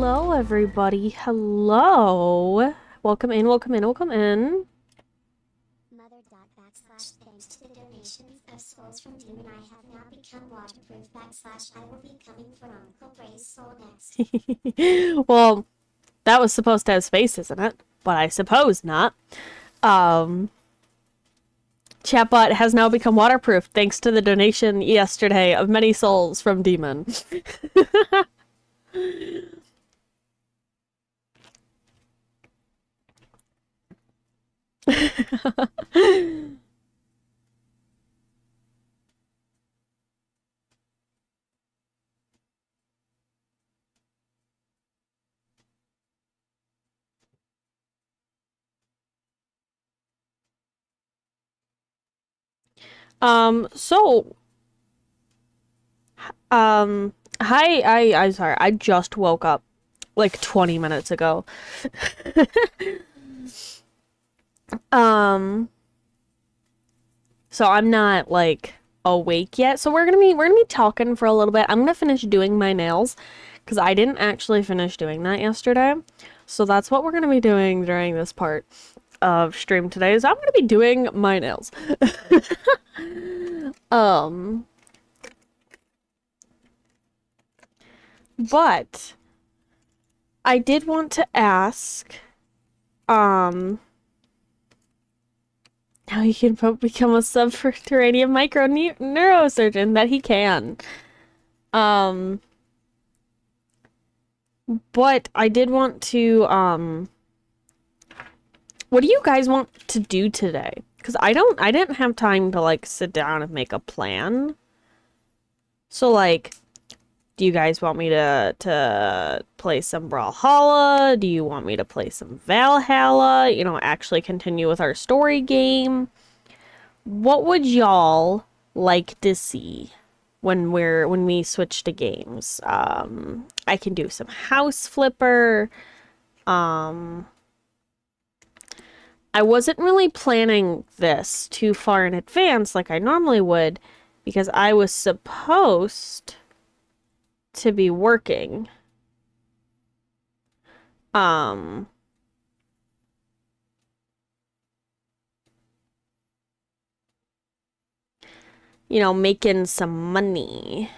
Hello, everybody. Hello. Welcome in, welcome in, welcome in. Thanks to the donations of souls from Demon, I have now become waterproof I will be coming for Uncle Ray's soul next. Well, that was supposed to have space, isn't it? But I suppose not. Um, Chatbot has now become waterproof thanks to the donation yesterday of many souls from Demon. So, hi, I'm sorry, I just woke up like 20 minutes ago. um, so I'm not like awake yet. So we're gonna be talking for a little bit. I'm gonna finish doing my nails because I didn't actually finish doing that yesterday. So that's what we're gonna be doing during this part of stream today. Is I'm gonna be doing my nails. um, but I did want to ask, um, how he can become a subterranean micro neurosurgeon that he can. Um, but I did want to, what do you guys want to do today? Because I didn't have time to like sit down and make a plan. So like, do you guys want me to play some Brawlhalla? Do you want me to play some Valhalla? You know, actually continue with our story game? What would y'all like to see when we switch to games? I can do some House Flipper. Um, I wasn't really planning this too far in advance like I normally would because I was supposed to be working. Um, you know, making some money.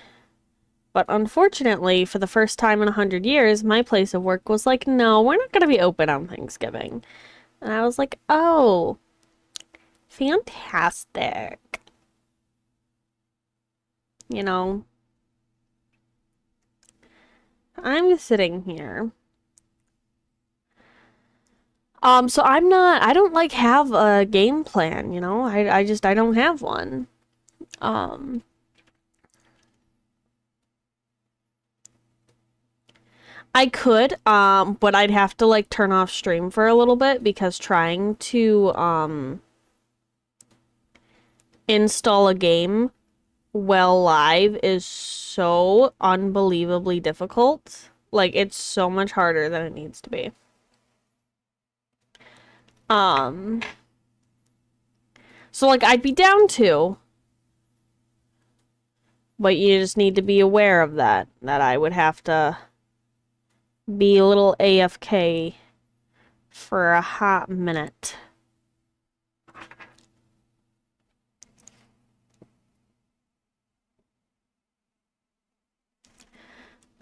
But unfortunately, for the first time in 100 years, my place of work was like, no, we're not going to be open on Thanksgiving. And I was like, oh, fantastic. You know, I'm sitting here. So I don't like have a game plan, you know? I don't have one. Um, I could, but I'd have to like turn off stream for a little bit because trying to, install a game while live is so unbelievably difficult. Like, it's so much harder than it needs to be. Um, so like I'd be down to, but you just need to be aware of that I would have to be a little AFK for a hot minute.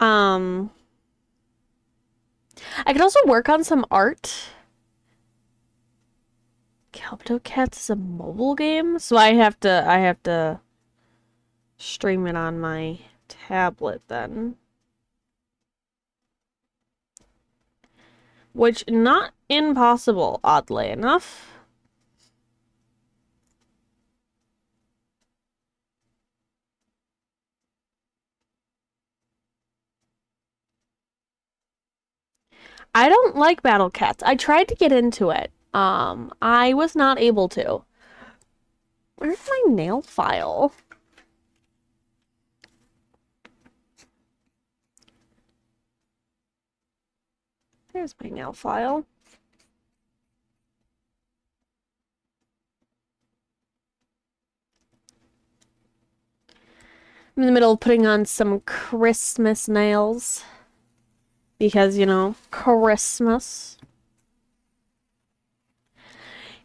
Um, I could also work on some art. CryptoCats is a mobile game, so I have to stream it on my tablet then. Which not impossible, oddly enough. I don't like Battle Cats. I tried to get into it. I was not able to. Where's my nail file? There's my nail file. I'm in the middle of putting on some Christmas nails. because, you know, Christmas.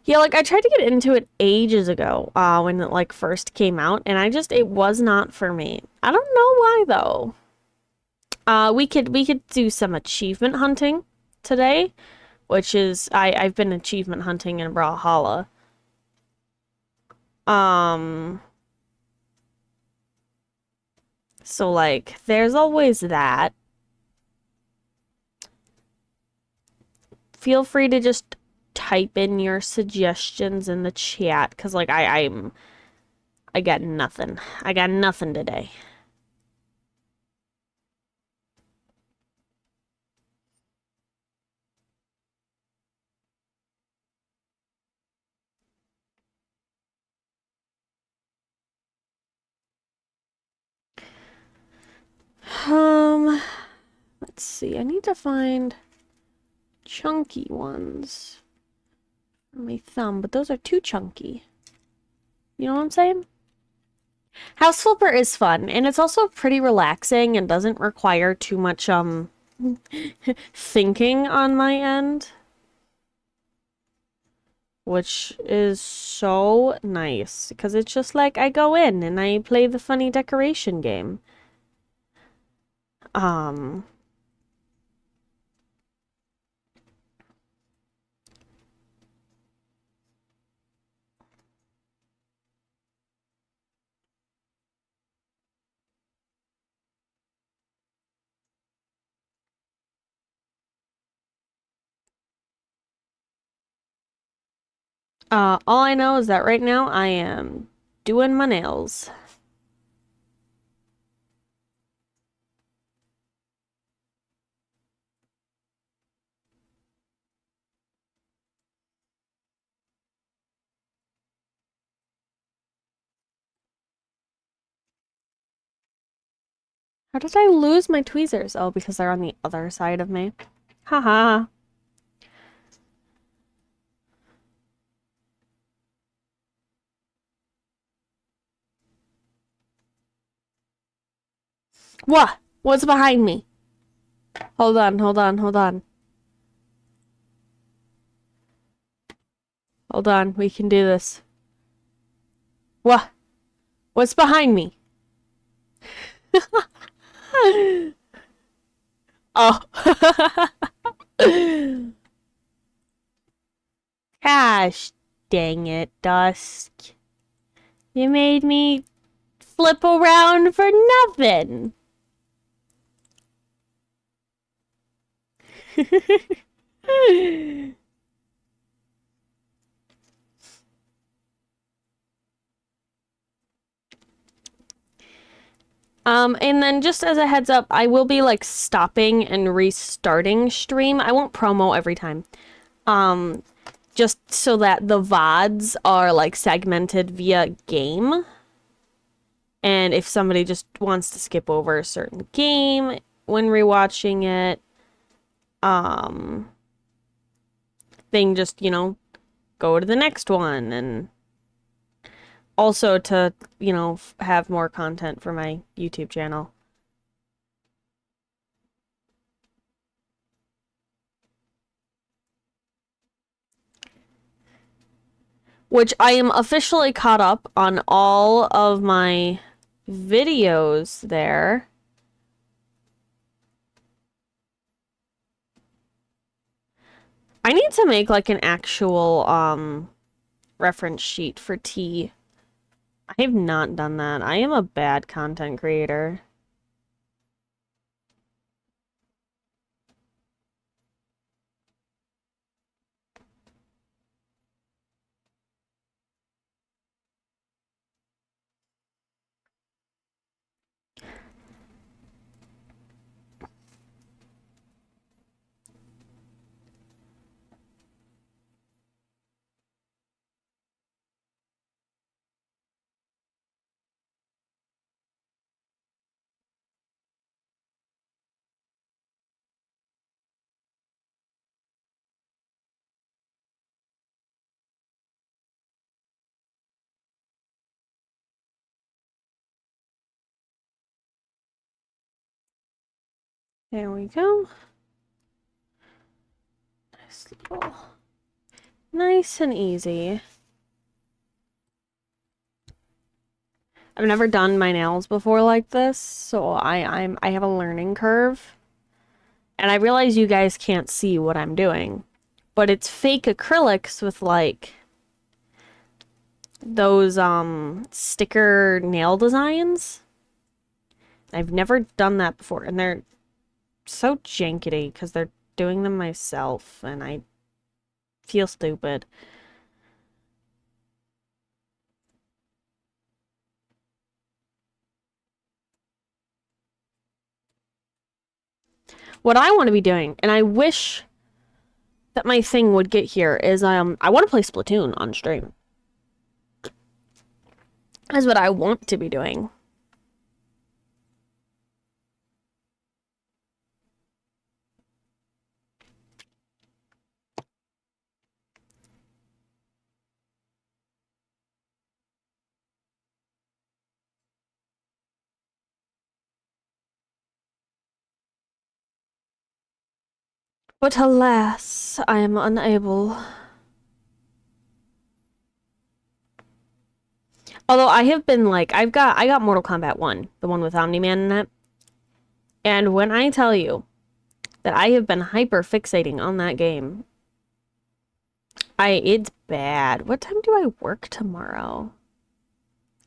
Yeah, like I tried to get into it ages ago, when it like first came out, and it was not for me. I don't know why though. We could do some achievement hunting today, which is I've been achievement hunting in Brawlhalla. Um, so like there's always that. Feel free to just type in your suggestions in the chat, because like I got nothing. I got nothing today. Um, let's see. I need to find chunky ones on my thumb, but those are too chunky. You know what I'm saying? House Flipper is fun, and it's also pretty relaxing and doesn't require too much thinking on my end, which is so nice because it's just like I go in and I play the funny decoration game. Um, all I know is that right now I am doing my nails. How did I lose my tweezers? Oh, because they're on the other side of me. Haha. What? What's behind me? Hold on, hold on, hold on. Hold on, we can do this. What? What's behind me? Oh. Gosh dang it, Dusk. You made me flip around for nothing. And then just as a heads up, I will be like stopping and restarting stream. I won't promo every time. Um, just so that the VODs are like segmented via game. And if somebody just wants to skip over a certain game when rewatching it, they can just, you know, go to the next one. And also to, you know, have more content for my YouTube channel. Which I am officially caught up on all of my videos there. I need to make like an actual reference sheet for tea. I have not done that. I am a bad content creator. There we go. Nice and easy. I've never done my nails before like this, so I have a learning curve. And I realize you guys can't see what I'm doing, but it's fake acrylics with like those sticker nail designs. I've never done that before, and they're so jankety because they're doing them myself, and I feel stupid. What I want to be doing, and I wish that my thing would get here, is I want to play Splatoon on stream. That's what I want to be doing. But alas, I am unable. Although I have been like, I got Mortal Kombat 1, the one with Omni-Man in it. And when I tell you that I have been hyper fixating on that game, it's bad. What time do I work tomorrow?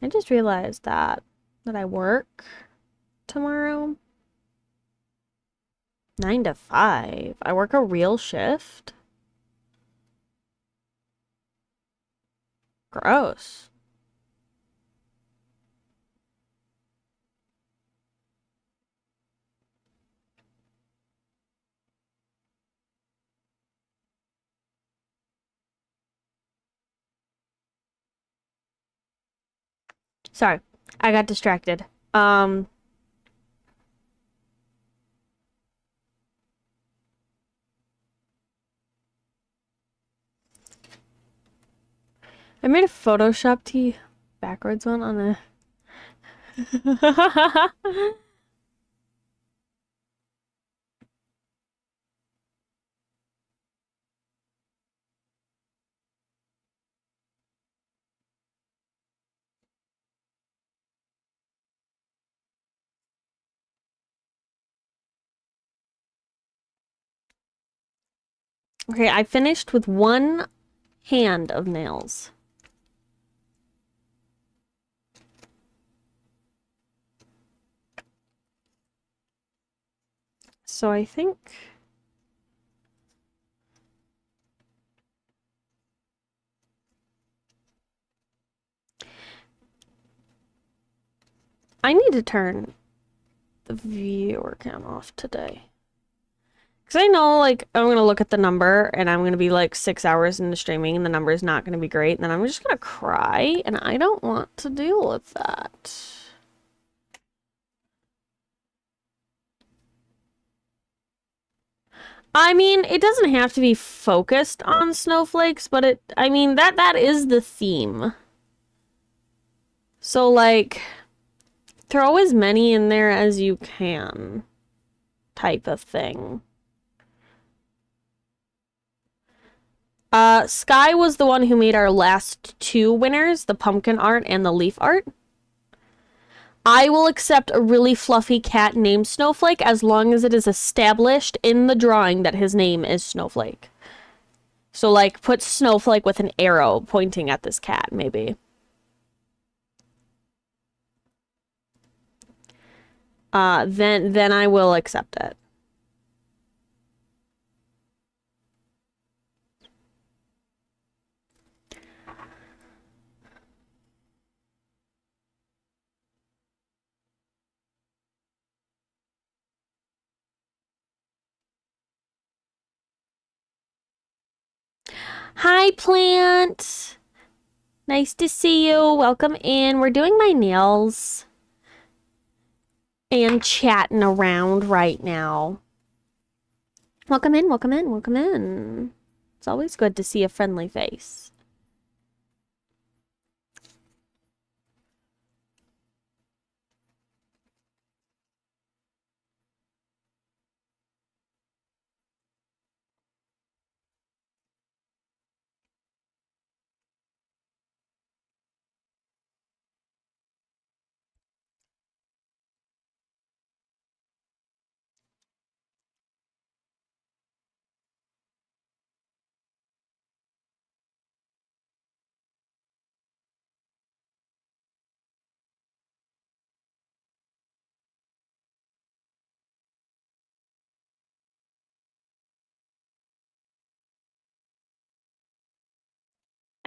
I just realized that I work tomorrow. 9 to 5. I work a real shift. Gross. Sorry, I got distracted. I made a Photoshop tee backwards one on a. Okay, I finished with one hand of nails. So I think I need to turn the viewer cam off today. Because I know, like, I'm going to look at the number and I'm going to be like 6 hours into streaming and the number is not going to be great. And then I'm just going to cry and I don't want to deal with that. I mean, it doesn't have to be focused on snowflakes, but I mean, that is the theme. So, like, throw as many in there as you can, type of thing. Sky was the one who made our last two winners, the pumpkin art and the leaf art. I will accept a really fluffy cat named Snowflake as long as it is established in the drawing that his name is Snowflake. So, like, put Snowflake with an arrow pointing at this cat, maybe. Then I will accept it. Hi, plant. Nice to see you. Welcome in. We're doing my nails and chatting around right now. Welcome in, welcome in, welcome in. It's always good to see a friendly face.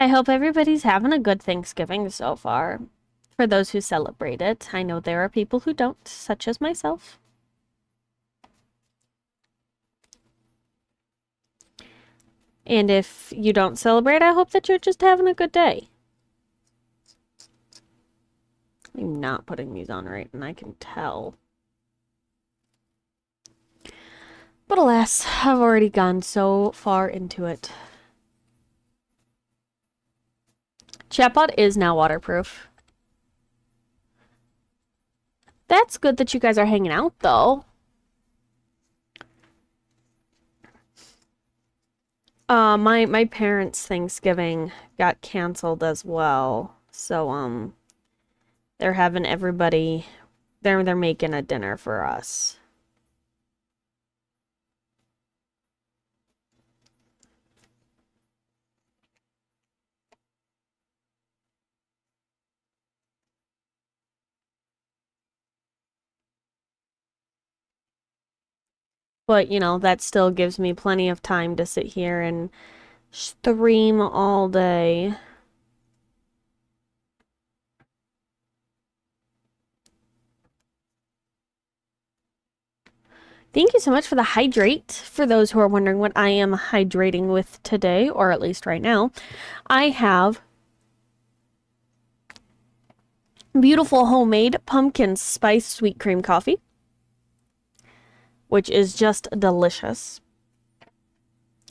I hope everybody's having a good Thanksgiving so far. For those who celebrate it, I know there are people who don't, such as myself. And if you don't celebrate, I hope that you're just having a good day. I'm not putting these on right, and I can tell. But alas, I've already gone so far into it. Chatbot is now waterproof. That's good that you guys are hanging out, though. My parents' Thanksgiving got canceled as well. So, they're having everybody, they're making a dinner for us. But, you know, that still gives me plenty of time to sit here and stream all day. Thank you so much for the hydrate. For those who are wondering what I am hydrating with today, or at least right now, I have beautiful homemade pumpkin spice sweet cream coffee, which is just delicious.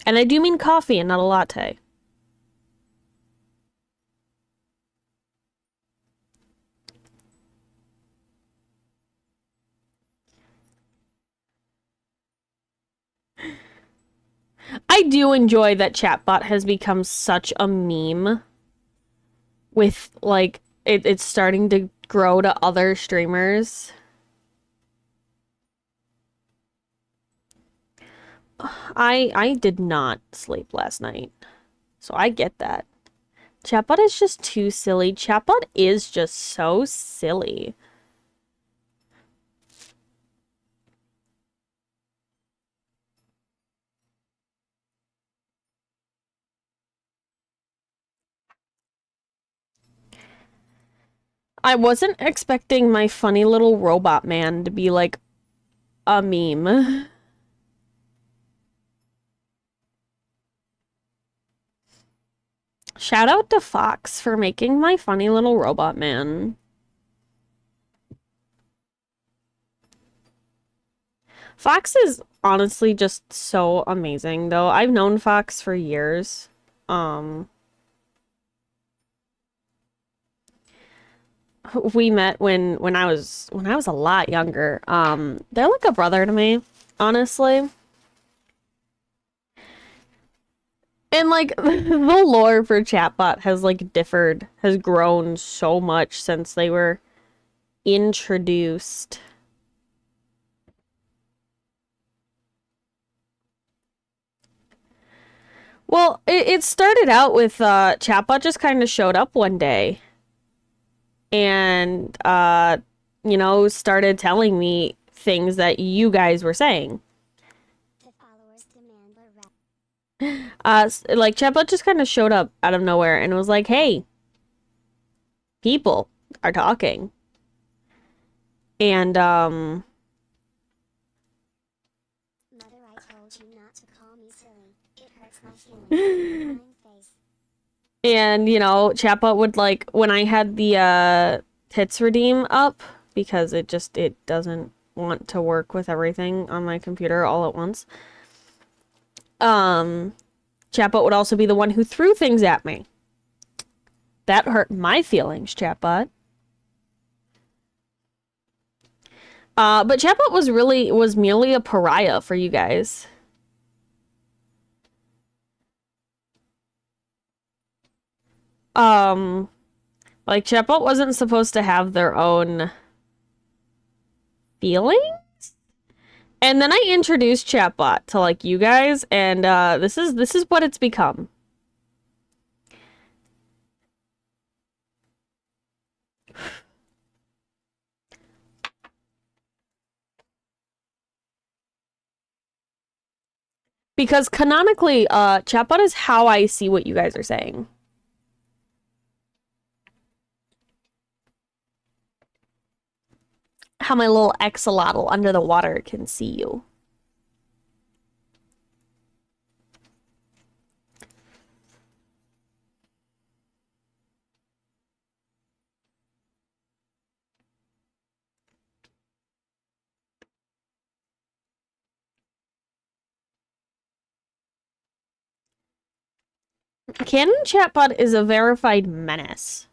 And I do mean coffee and not a latte. I do enjoy that chatbot has become such a meme with, like, it's starting to grow to other streamers. I did not sleep last night, so I get that. Chatbot is just too silly. Chatbot is just so silly. I wasn't expecting my funny little robot man to be like a meme. Shout out to Fox for making my funny little robot man. Fox is honestly just so amazing, though. I've known Fox for years. We met when I was a lot younger. They're like a brother to me, honestly. And like the lore for Chatbot has like has grown so much since they were introduced. Well, it started out with Chatbot just kind of showed up one day and you know, started telling me things that you guys were saying. The followers demand a rap. Like Chatbot just kind of showed up out of nowhere and was like, "Hey, people are talking." And Mother, I told you not to call me silly. It hurts my feelings. Face. and you know, Chatbot would like when I had the hits redeem up because it doesn't want to work with everything on my computer all at once. Chatbot would also be the one who threw things at me. That hurt my feelings, Chatbot. But Chatbot was merely a pariah for you guys. Like Chatbot wasn't supposed to have their own feelings. And then I introduced Chatbot to like you guys, and this is what it's become. Because canonically, Chatbot is how I see what you guys are saying. how my little axolotl under the water can see you. Canon Chatbot is a verified menace.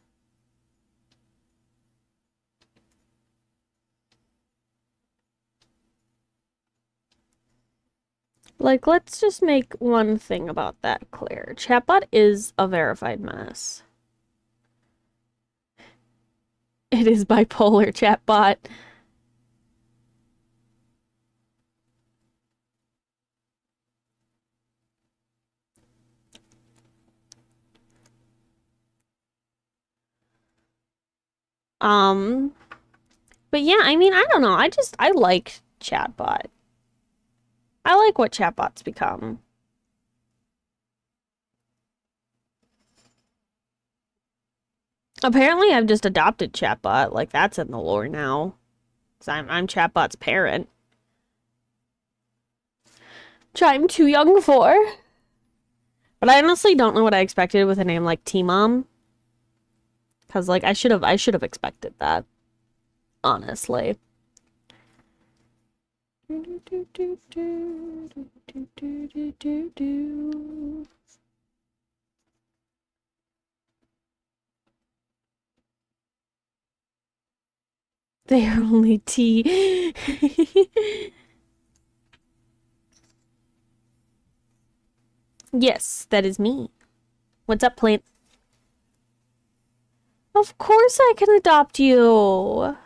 Like, let's just make one thing about that clear. Chatbot is a verified menace. It is bipolar, Chatbot. But yeah, I mean, I don't know. I like Chatbot. I like what Chatbot's become. Apparently, I've just adopted Chatbot. Like, that's in the lore now. 'Cause I'm Chatbot's parent. Which I'm too young for. But I honestly don't know what I expected with a name like T-Mom. Because, like, I should have expected that. Honestly. They are only T. Yes, that is me. What's up, plant? Of course I can adopt you.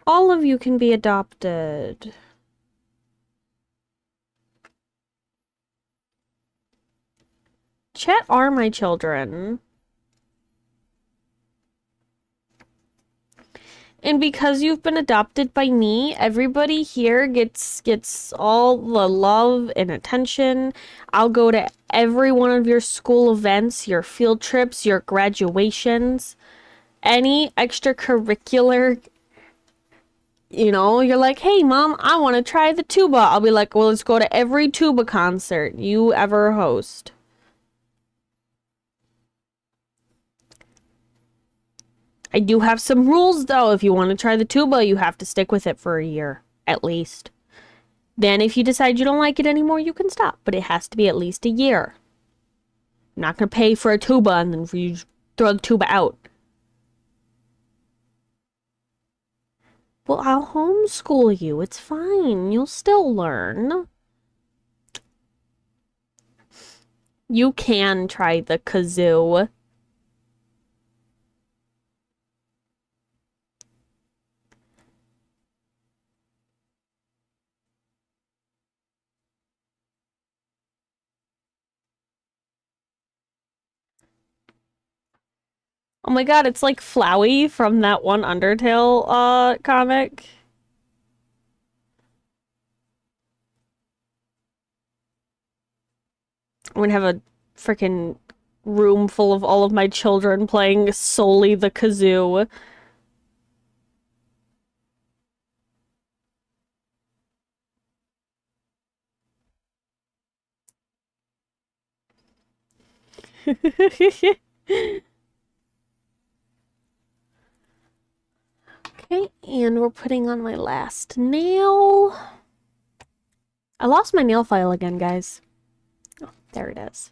All of you can be adopted. Chat are my children. And because you've been adopted by me, everybody here gets all the love and attention. I'll go to every one of your school events, your field trips, your graduations, any extracurricular, you're like, hey, Mom, I want to try the tuba. I'll be like, well, let's go to every tuba concert you ever host. I do have some rules, though. If you want to try the tuba, you have to stick with it for a year, at least. Then if you decide you don't like it anymore, you can stop. But it has to be at least a year. I'm not going to pay for a tuba and then for you to throw the tuba out. Well, I'll homeschool you. It's fine. You'll still learn. You can try the kazoo. Oh my god, it's like Flowey from that one Undertale comic. I'm gonna have a freaking room full of all of my children playing solely the kazoo. Okay, and we're putting on my last nail. I lost my nail file again, guys. Oh, there it is.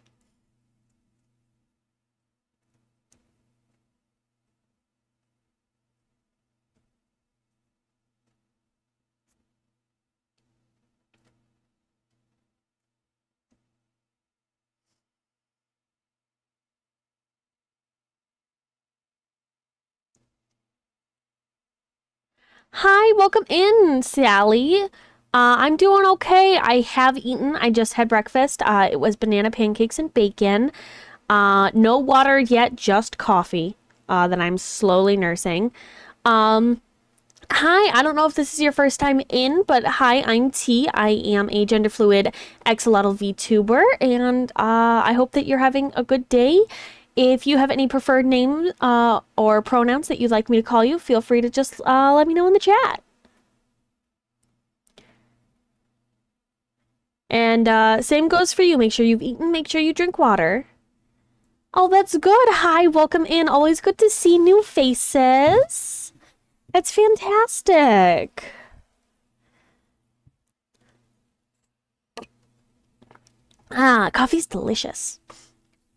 Hi, welcome in, Sally. I'm doing okay. I have eaten. I just had breakfast. It was banana pancakes and bacon. No water yet, just coffee that I'm slowly nursing. Hi, I don't know if this is your first time in, but hi, I'm T. I am a gender fluid axolotl VTuber, and I hope that you're having a good day. if you have any preferred name or pronouns that you'd like me to call you, feel free to just let me know in the chat. And same goes for you. Make sure you've eaten. Make sure you drink water. Oh, that's good. Hi, welcome in. Always good to see new faces. That's fantastic. Ah, coffee's delicious.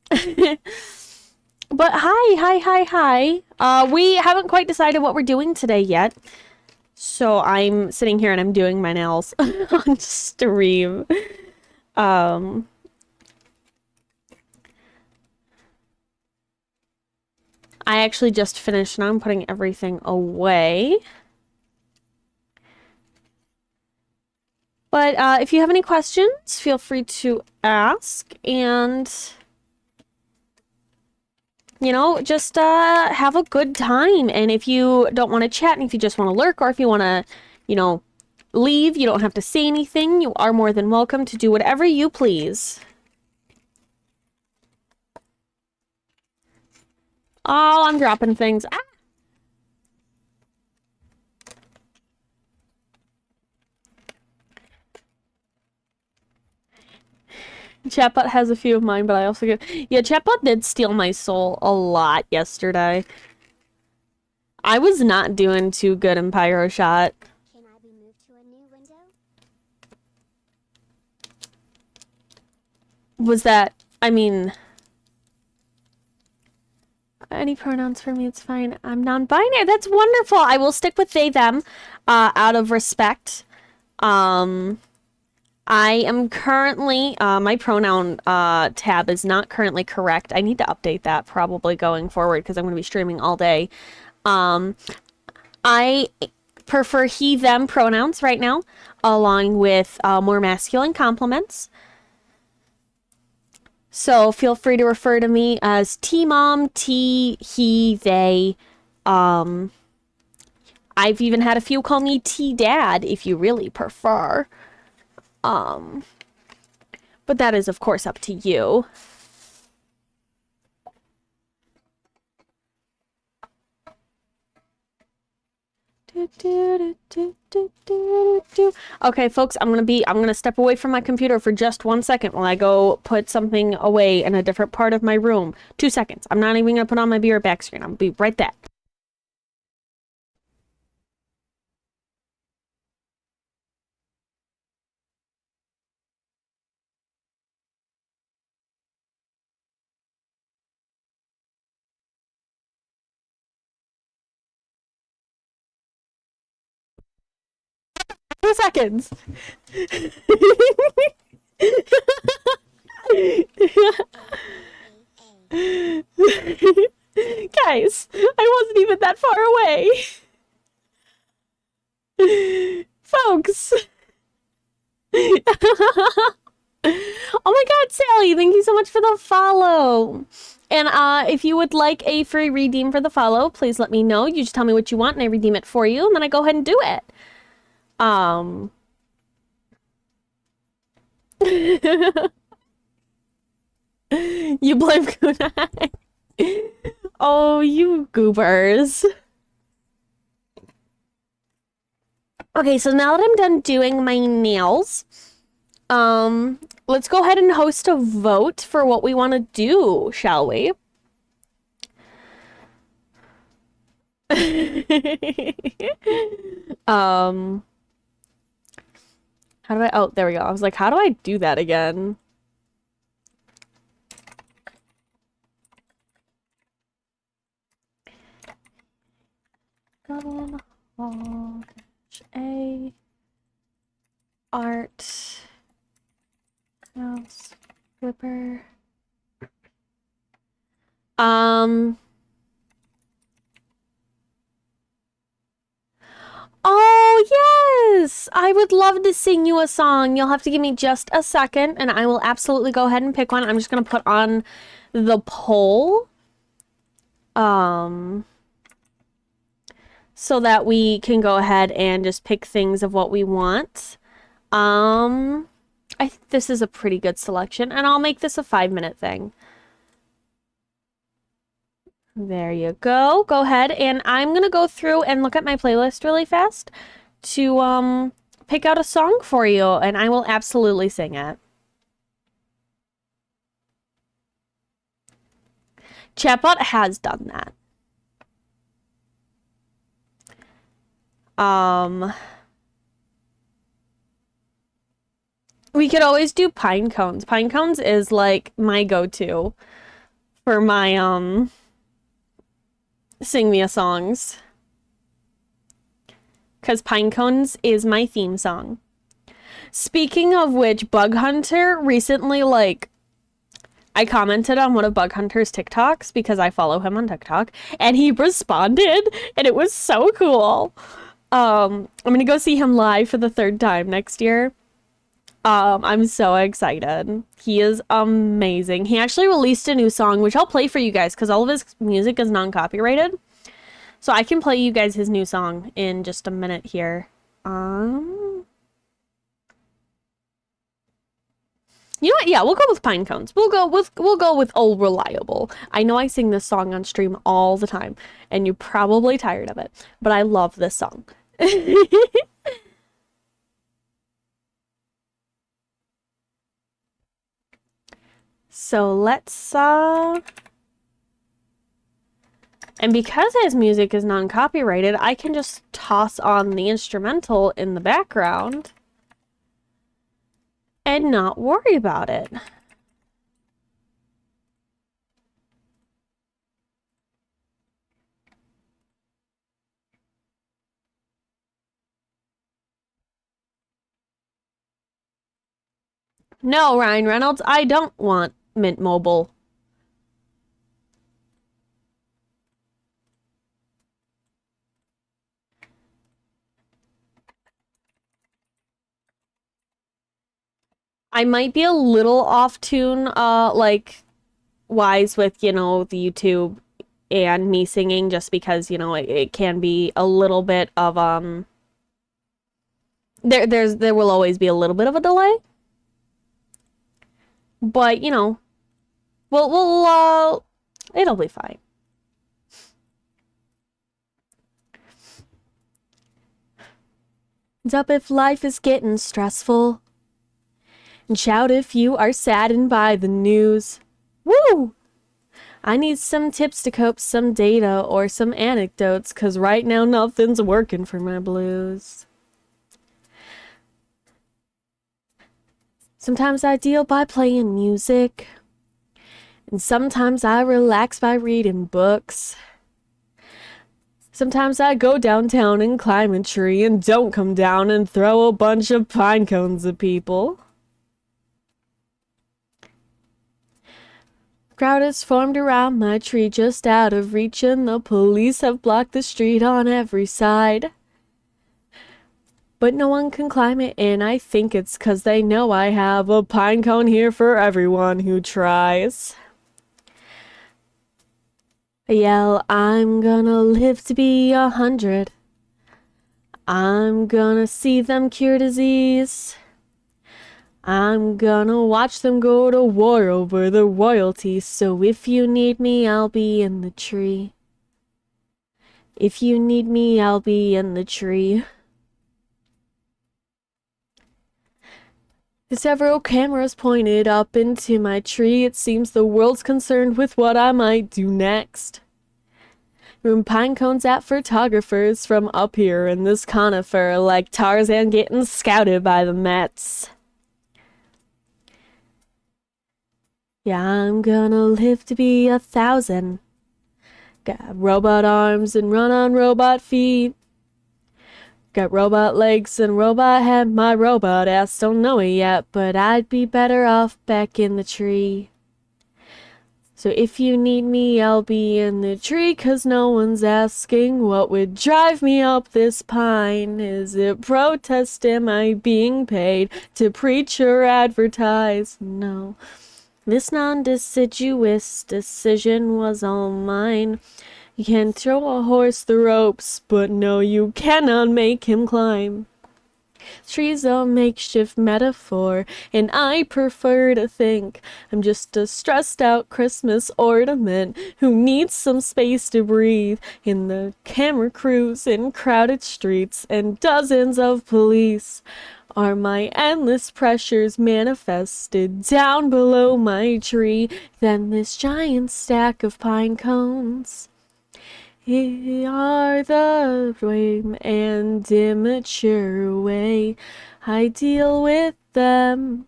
But hi. We haven't quite decided what we're doing today yet. So I'm sitting here and I'm doing my nails on stream. I actually just finished. Now I'm putting everything away. But if you have any questions, feel free to ask. And, you know, just have a good time. And if you don't want to chat, and if you just want to lurk, or if you want to, you know, leave, you don't have to say anything. You are more than welcome to do whatever you please. Oh, I'm dropping things. Ah! Chatbot has a few of mine, but I also get... Yeah, Chatbot did steal my soul a lot yesterday. I was not doing too good in Pyro Shot. Can I be moved to a new window? Was that... I mean... Any pronouns for me, it's fine. I'm non-binary. That's wonderful. I will stick with they, them, out of respect. I am currently, my pronoun tab is not currently correct. I need to update that probably going forward because I'm going to be streaming all day. I prefer he, them pronouns right now, along with more masculine compliments. So feel free to refer to me as T-mom, T, he, they. I've even had a few call me T-dad if you really prefer. But that is, of course, up to you. Okay, folks, I'm gonna step away from my computer for just 1 second while I go put something away in a different part of my room. 2 seconds. I'm not even gonna put on my beer back screen. I'll be right back. Seconds. Guys, I wasn't even that far away. Folks. Oh my god, Sally, thank you so much for the follow. And if you would like a free redeem for the follow, please let me know. You just tell me what you want and I redeem it for you, and then I go ahead and do it. You blame Kunai. Oh, you goobers. Okay, so now that I'm done doing my nails, let's go ahead and host a vote for what we want to do, shall we? How do I... Oh, there we go. I was like, how do I do that again? A art mouse flipper. Oh, yes! I would love to sing you a song. You'll have to give me just a second, and I will absolutely go ahead and pick one. I'm just going to put on the poll. So that we can go ahead and just pick things of what we want. I think this is a pretty good selection, and I'll make this a 5-minute thing. There you go. Go ahead, and I'm gonna go through and look at my playlist really fast to pick out a song for you, and I will absolutely sing it. Chatbot has done that. We could always do pine cones. Pine cones is like my go-to for my sing me a songs. Cause pine cones is my theme song. Speaking of which, Bug Hunter recently, like, I commented on one of Bug Hunter's TikToks because I follow him on TikTok, and he responded, and it was so cool. I'm gonna go see him live for the 3rd time next year. I'm so excited. He is amazing. He actually released a new song, which I'll play for you guys because all of his music is non-copyrighted. So I can play you guys his new song in just a minute here. You know what? Yeah, we'll go with pine cones. We'll go with Old Reliable. I know I sing this song on stream all the time, and you're probably tired of it, but I love this song. So let's and because his music is non-copyrighted, I can just toss on the instrumental in the background and not worry about it. No, Ryan Reynolds, I don't want Mint Mobile. I might be a little off tune, like, wise with, you know, the YouTube and me singing just because, you know, it can be a little bit of, there will always be a little bit of a delay. But, you know, it'll be fine. Hands up if life is getting stressful. And shout if you are saddened by the news. Woo! I need some tips to cope, some data, or some anecdotes, 'cause right now nothing's working for my blues. Sometimes I deal by playing music, and sometimes I relax by reading books. Sometimes I go downtown and climb a tree and don't come down and throw a bunch of pine cones at people. Crowd has formed around my tree just out of reach, and the police have blocked the street on every side. But no one can climb it, and I think it's 'cause they know I have a pine cone here for everyone who tries. I yell, I'm gonna live to be 100. I'm gonna see them cure disease. I'm gonna watch them go to war over the royalty. So if you need me, I'll be in the tree. If you need me, I'll be in the tree. There's several cameras pointed up into my tree. It seems the world's concerned with what I might do next. Room pine cones at photographers from up here in this conifer, like Tarzan getting scouted by the Mets. Yeah, I'm gonna live to be 1,000. Got robot arms and run on robot feet. Got robot legs and robot head. My robot ass don't know it yet, but I'd be better off back in the tree. So if you need me, I'll be in the tree, 'cause no one's asking what would drive me up this pine. Is it protest? Am I being paid to preach or advertise? No. This non-deciduous decision was all mine. You can throw a horse the ropes, but no, you cannot make him climb. Tree's a makeshift metaphor, and I prefer to think I'm just a stressed out Christmas ornament who needs some space to breathe in the camera crews in crowded streets and dozens of police. Are my endless pressures manifested down below my tree than this giant stack of pine cones? Are the lame and immature way I deal with them,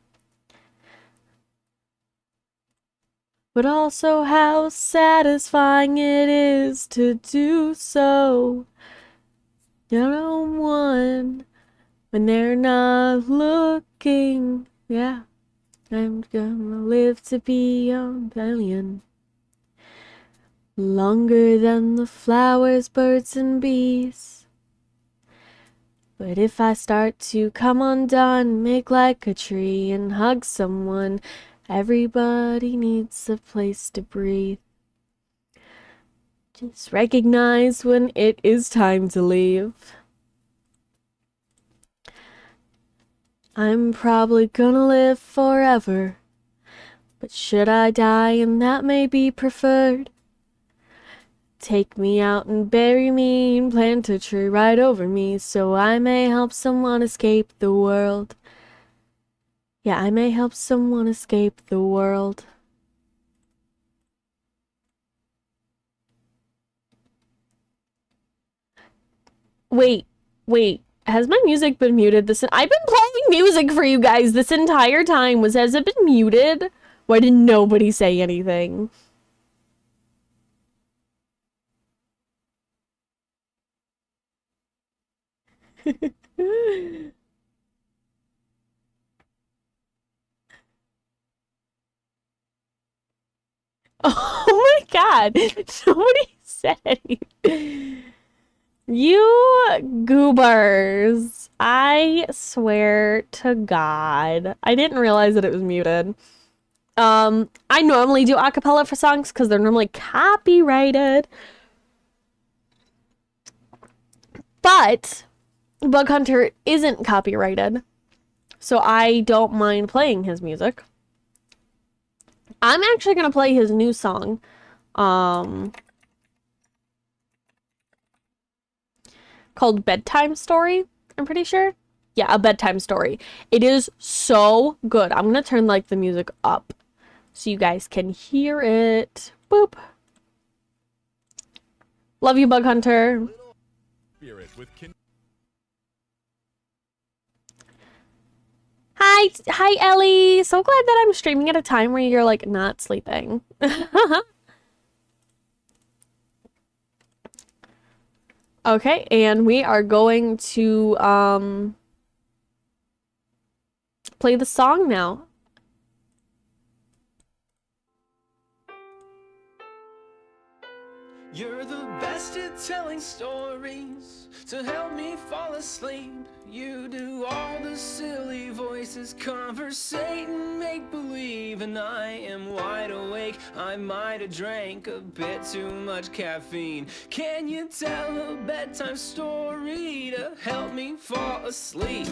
but also how satisfying it is to do so. No one when they're not looking. Yeah, I'm gonna live to be a billion. Longer than the flowers, birds, and bees. But if I start to come undone, make like a tree and hug someone, everybody needs a place to breathe. Just recognize when it is time to leave. I'm probably gonna live forever, but should I die, and that may be preferred, take me out and bury me and plant a tree right over me so I may help someone escape the world. Yeah, I may help someone escape the world. Wait. Has my music been muted I've been playing music for you guys this entire time. Has it been muted? Why did nobody say anything? Oh my god. Nobody said anything. You goobers. I swear to God. I didn't realize that it was muted. I normally do acapella for songs because they're normally copyrighted. But Bug Hunter isn't copyrighted, so I don't mind playing his music. I'm actually gonna play his new song. Called Bedtime Story, I'm pretty sure. Yeah, A Bedtime Story. It is so good. I'm gonna turn like the music up so you guys can hear it. Boop. Love you, Bug Hunter. Hi, Ellie. So glad that I'm streaming at a time where you're like not sleeping. Okay, and we are going to play the song now. You're the best at telling stories to help me fall asleep. You do all the silly voices, conversate and make believe, and I am wide awake. I might have drank a bit too much caffeine. Can you tell a bedtime story to help me fall asleep?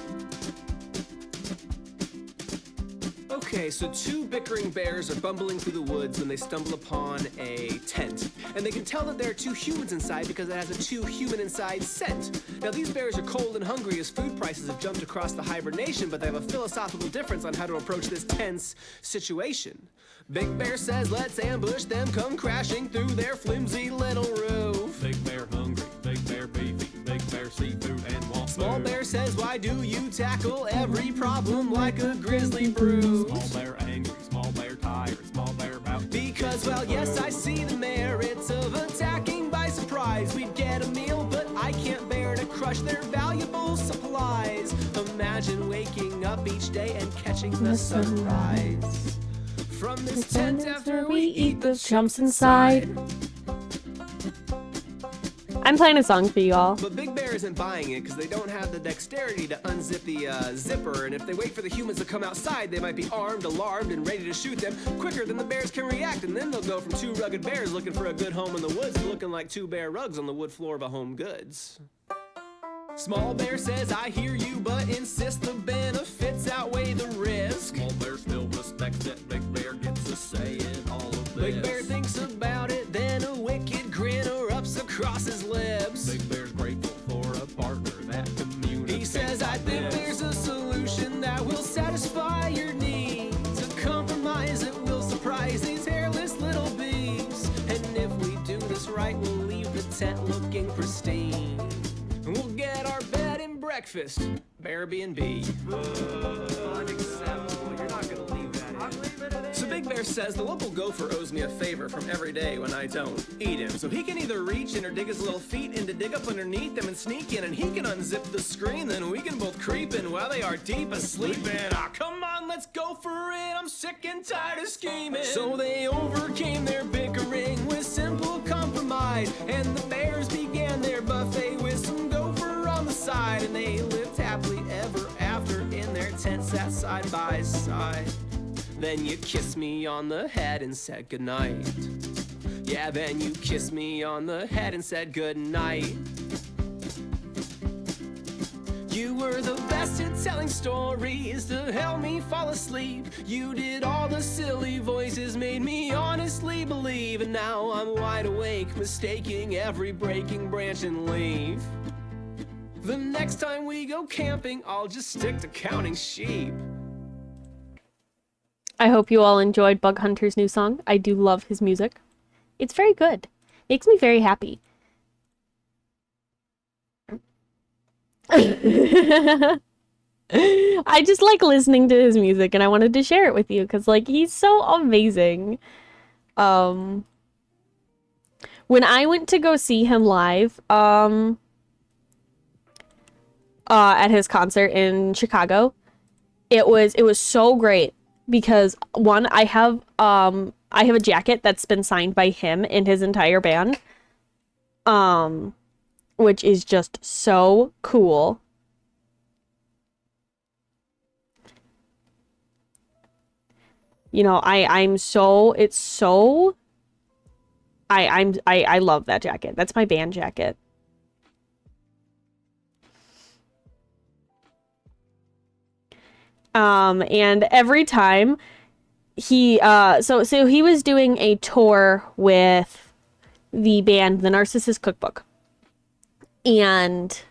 Okay, so two bickering bears are bumbling through the woods when they stumble upon a tent. And they can tell that there are two humans inside because it has a two human inside scent. Now these bears are cold and hungry as food prices have jumped across the hibernation, but they have a philosophical difference on how to approach this tense situation. Big Bear says, let's ambush them, come crashing through their flimsy little roof. Big Bear hungry, Big Bear beefy, Big Bear seafood and walk. Small Bear says, why do you tackle every problem like a grizzly brute? Small Bear angry, Small Bear tired, Small Bear about. Because, well, yes, I see the merits of attacking by surprise. We'd get a meal, but I can't bear to crush their valuable supplies. Imagine waking up each day and catching the sunrise from this tent after we eat the chumps inside. I'm playing a song for you all. But Big Bear isn't buying it because they don't have the dexterity to unzip the zipper, and if they wait for the humans to come outside, they might be armed, alarmed, and ready to shoot them quicker than the bears can react, and then they'll go from two rugged bears looking for a good home in the woods to looking like two bear rugs on the wood floor of a Home Goods. Small Bear says, I hear you, but insists the benefits outweigh the risk. Small Bear still respects that Big Bear gets a say in all of this. Big Bear thinks about it, then a wicked grin erupts across his lips. Big Bear's grateful for a partner that communicates. He says, I think there's a solution that will satisfy your needs. A compromise that will surprise these hairless little bees. And if we do this right, we'll leave the tent looking pristine. And we'll get our bed and breakfast, Airbnb. Unacceptable. You're not gonna leave that in. I'm leaving it in. So Big Bear says the local gopher owes me a favor from every day when I don't eat him. So he can either reach in or dig his little feet in to dig up underneath them and sneak in, and he can unzip the screen, then we can both creep in while they are deep asleep. And come on, let's go for it. I'm sick and tired of scheming. So they overcame their bickering with simple compromise, and the bears began their buffet with some gopher on the side, and they lived happily ever after in their tent sat side by side. Then you kissed me on the head and said goodnight. Yeah, then you kissed me on the head and said goodnight. You were the best at telling stories to help me fall asleep. You did all the silly voices, made me honestly believe. And now I'm wide awake, mistaking every breaking branch and leaf. The next time we go camping, I'll just stick to counting sheep. I hope you all enjoyed Bug Hunter's new song. I do love his music. It's very good. Makes me very happy. I just like listening to his music, and I wanted to share it with you because, like, he's so amazing. When I went to go see him live, at his concert in Chicago, it was so great because one, I have a jacket that's been signed by him and his entire band, which is just so cool. You know, I love that jacket. That's my band jacket. And every time he so he was doing a tour with the band The Narcissist Cookbook. And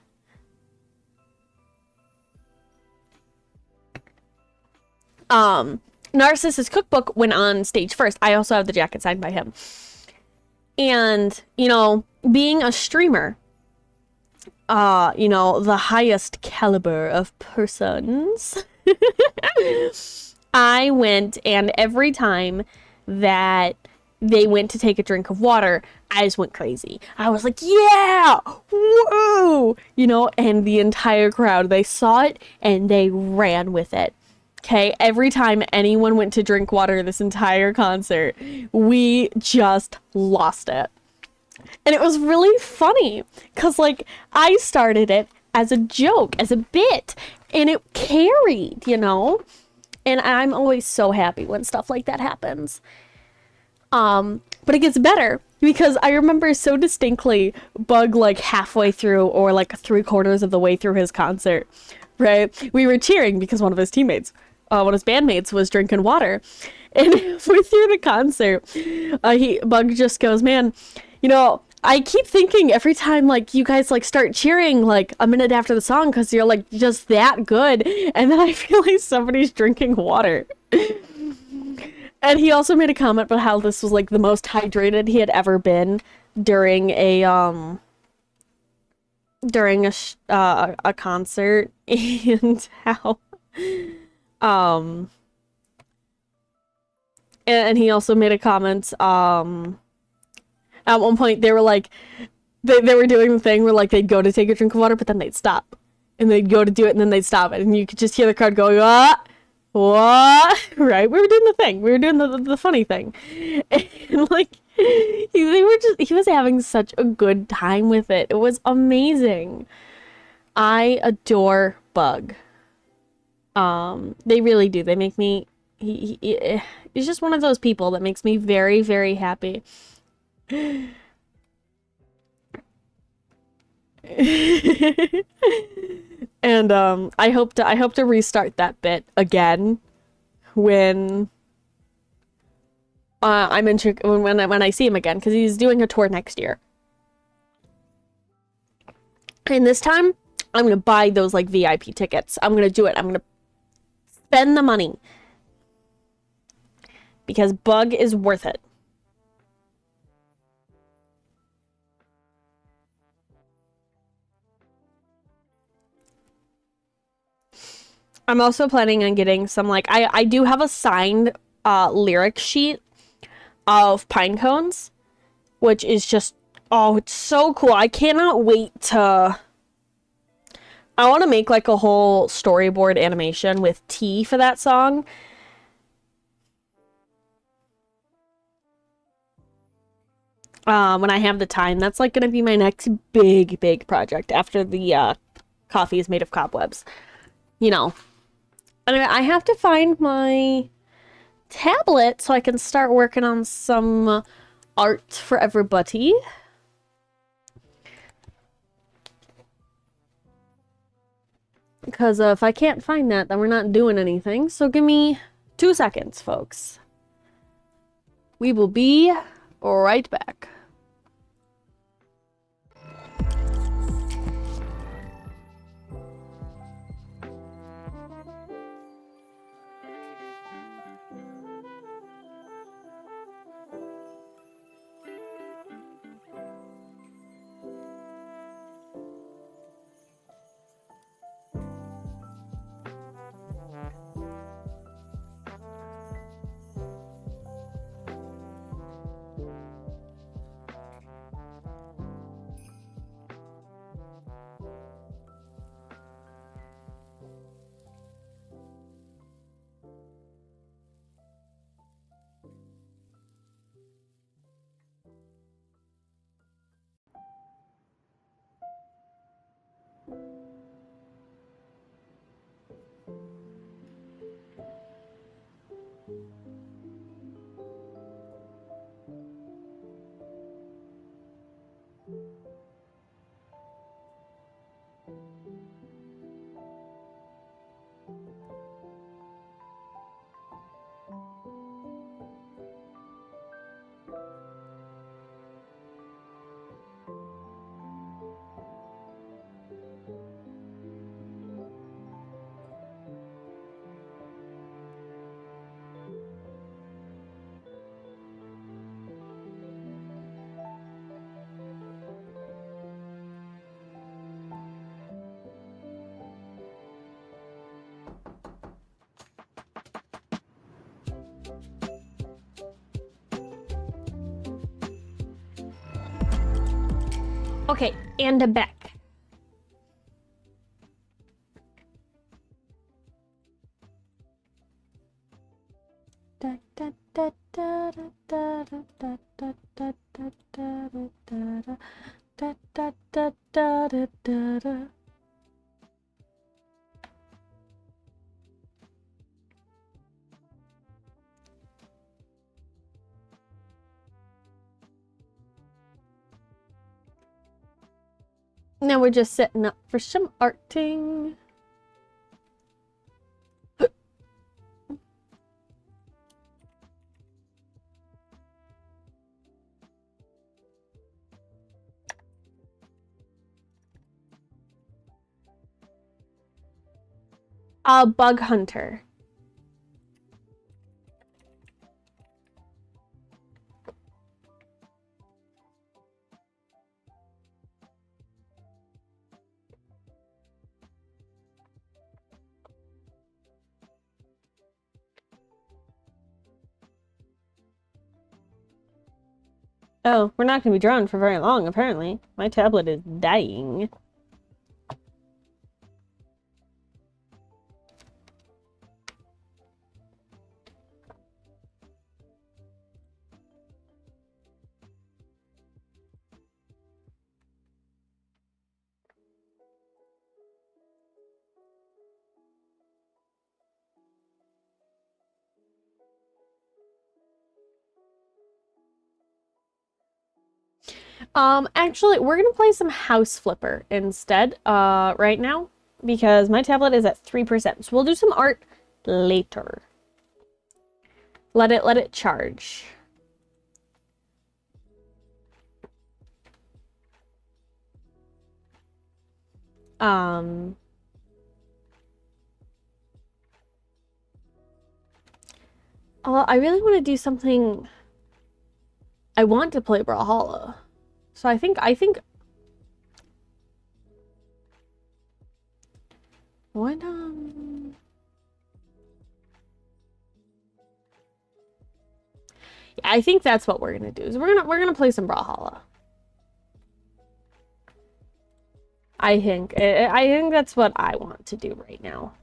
Narcissist Cookbook went on stage first. I also have the jacket signed by him. And, you know, being a streamer, you know, the highest caliber of persons, I went, and every time that they went to take a drink of water, I just went crazy. I was like, yeah, woo, you know, and the entire crowd, they saw it and they ran with it. Okay, every time anyone went to drink water this entire concert, we just lost it. And it was really funny because, like, I started it as a joke, as a bit, and it carried, you know? And I'm always so happy when stuff like that happens. But it gets better because I remember so distinctly Bug, like, halfway through or like 3/4 of the way through his concert, right? We were cheering because one of his teammates, one of his bandmates, was drinking water. And we're through the concert. Bug just goes, man, you know, I keep thinking every time, like, you guys, like, start cheering, like, a minute after the song because you're, like, just that good. And then I feel like somebody's drinking water. And he also made a comment about how this was, like, the most hydrated he had ever been during a concert. And how... and he also made a comment, at one point they were like, they were doing the thing where, like, they'd go to take a drink of water, but then they'd stop. And they'd go to do it, and then they'd stop it. And you could just hear the crowd going, ah, what? Right? We were doing the thing. We were doing the funny thing. And, like, he was having such a good time with it. It was amazing. I adore Bug. They really do. They make me, he's just one of those people that makes me very, very happy. And I hope to restart that bit again when I'm in when I see him again, because he's doing a tour next year. And this time I'm gonna buy those like VIP tickets. I'm gonna do it. I'm gonna spend the money because Bug is worth it. I'm also planning on getting some like I do have a signed lyric sheet of Pine Cones, which is just, oh, it's so cool. I cannot wait to I want to make like a whole storyboard animation with T for that song. When I have the time. That's like gonna be my next big project after the coffee is made of cobwebs. You know. Anyway, I have to find my tablet so I can start working on some art for everybody. Because if I can't find that, then we're not doing anything. So give me 2 seconds, folks. We will be right back. Okay, and back. Now we're just setting up for some arting. A bug hunter. Oh, we're not going to be drawing for very long, apparently. My tablet is dying. Actually, we're gonna play some House Flipper instead, right now, because my tablet is at 3%. So we'll do some art later. Let it charge. I really want to do something. I want to play Brawlhalla. So I think what I think that's what we're gonna do. Is we're gonna play some Brawlhalla. I think that's what I want to do right now.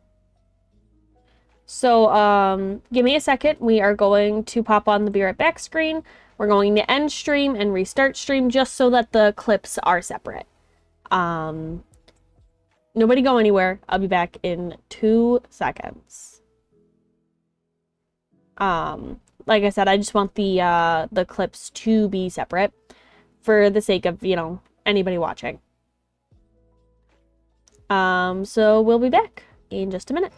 So give me a second. We are going to pop on the Be Right Back screen. We're going to end stream and restart stream just so that the clips are separate. Nobody go anywhere. I'll be back in 2 seconds. Like I said, I just want the clips to be separate for the sake of, you know, anybody watching. So we'll be back in just a minute.